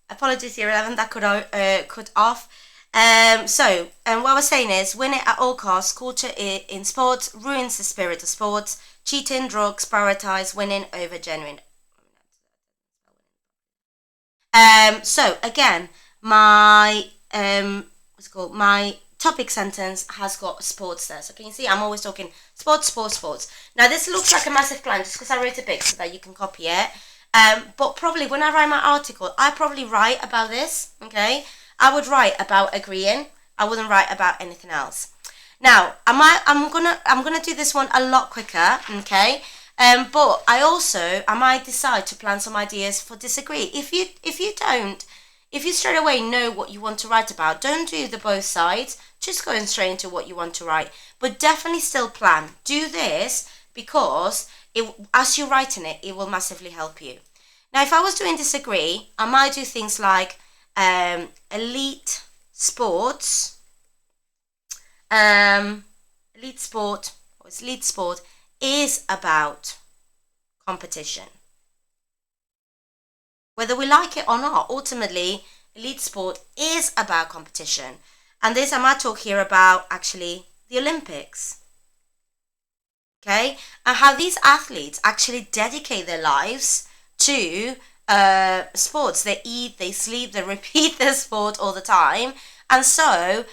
Apologies, year 11, that cut off. What I was saying is, win it at all costs. Culture in sports ruins the spirit of sports. Cheating, drugs, prioritize winning over genuine. So again, my what's it called? My topic sentence has got sports there. So can you see? I'm always talking sports, sports, sports. Now this looks like a massive plan just because I wrote it big so that you can copy it. But probably when I write my article, I probably write about this. Okay, I would write about agreeing. I wouldn't write about anything else. Now, I'm gonna do this one a lot quicker. Okay. But I might decide to plan some ideas for disagree. If you straight away know what you want to write about, don't do the both sides. Just go straight into what you want to write. But definitely still plan. Do this because as you're writing it, it will massively help you. Now, if I was doing disagree, I might do things like elite sports, elite sport, or it's elite sport is about competition. Whether we like it or not, ultimately, elite sport is about competition. And this, I might talk here about actually the Olympics. Okay? And how these athletes actually dedicate their lives to sports. They eat, they sleep, they repeat their sport all the time. And so,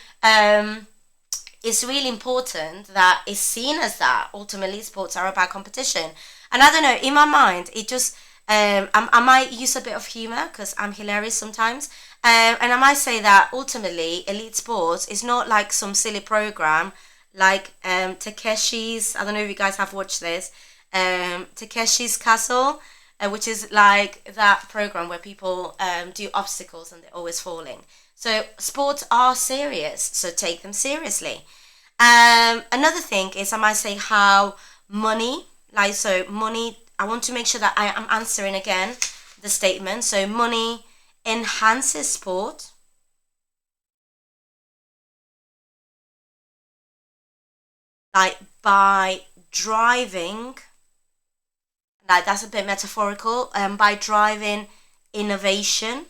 it's really important that it's seen as that. Ultimately, sports are about competition. And I don't know, in my mind, it just, I might use a bit of humor because I'm hilarious sometimes. And I might say that ultimately, elite sports is not like some silly program like Takeshi's. I don't know if you guys have watched this. Takeshi's Castle, which is like that program where people do obstacles and they're always falling. So sports are serious, so take them seriously. Another thing is I might say how money, money, I want to make sure that I am answering again the statement. So money enhances sport. Like by driving, like that's a bit metaphorical, by driving innovation.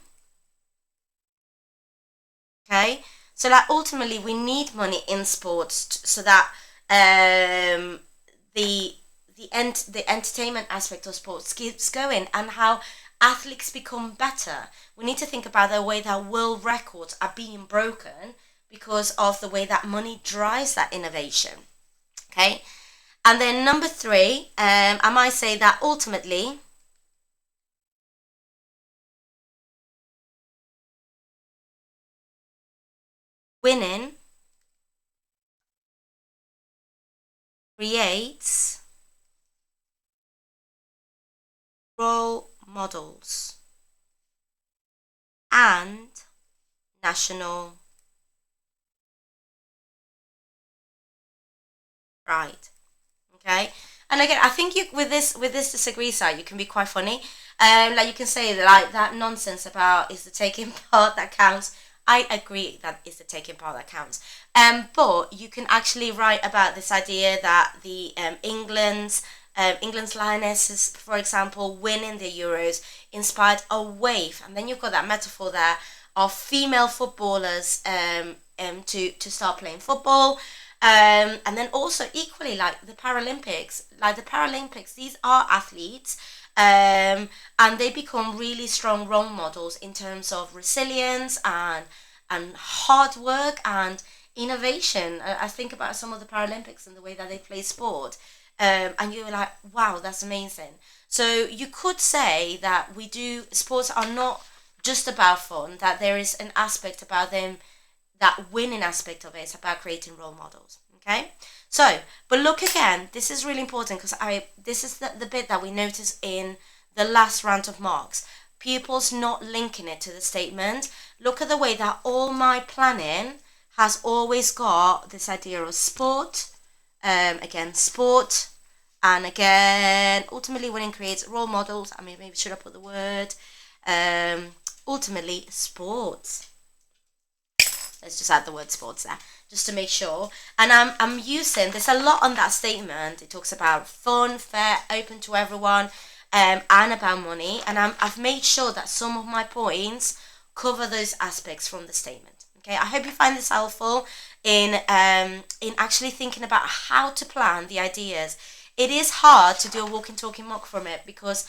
Okay, so like ultimately we need money in sports so that the the entertainment aspect of sports keeps going and how athletes become better. We need to think about the way that world records are being broken because of the way that money drives that innovation. Okay, and then number three, I might say that ultimately winning creates role models and national pride. Okay, and again, I think you with this disagree side, you can be quite funny. Like you can say that, like that nonsense about is the taking part that counts. I agree that it's the taking part that counts. But you can actually write about this idea that the England's lionesses, for example, winning the Euros inspired a wave, and then you've got that metaphor there of female footballers to start playing football. And then also equally like the Paralympics, these are athletes, and they become really strong role models in terms of resilience and hard work and innovation. I think about some of the Paralympics and the way that they play sport, and you're like, wow, that's amazing. So you could say that we do sports are not just about fun, that there is an aspect about them, that winning aspect of it is about creating role models. Okay, so but look again, this is really important because this is the bit that we notice in the last round of marks, pupils not linking it to the statement. Look at the way that all my planning has always got this idea of sport, again sport, and again ultimately winning creates role models. I mean, maybe should I put the word ultimately sports. Let's just add the word sports there, just to make sure. And I'm using, there's a lot on that statement. It talks about fun, fair, open to everyone, and about money. And I've made sure that some of my points cover those aspects from the statement. Okay, I hope you find this helpful in actually thinking about how to plan the ideas. It is hard to do a walking talking mock from it because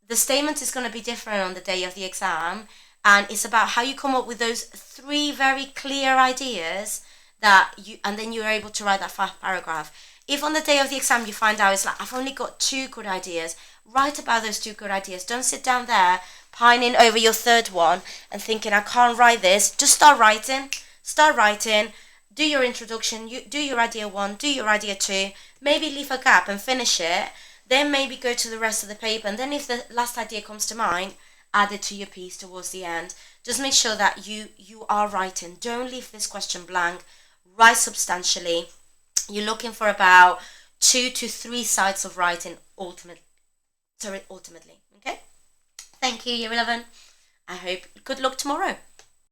the statement is going to be different on the day of the exam, and it's about how you come up with those three very clear ideas and then you're able to write that 5 paragraph. If on the day of the exam you find out it's like, I've only got 2 good ideas, write about those 2 good ideas. Don't sit down there pining over your third one and thinking, I can't write this. Just start writing. Do your introduction, do your idea 1, do your idea 2, maybe leave a gap and finish it, then maybe go to the rest of the paper, and then if the last idea comes to mind, add it to your piece towards the end. Just make sure that you are writing. Don't leave this question blank. Write substantially. You're looking for about 2 to 3 sides of writing ultimately. Okay? Thank you, Year 11. I hope good luck tomorrow.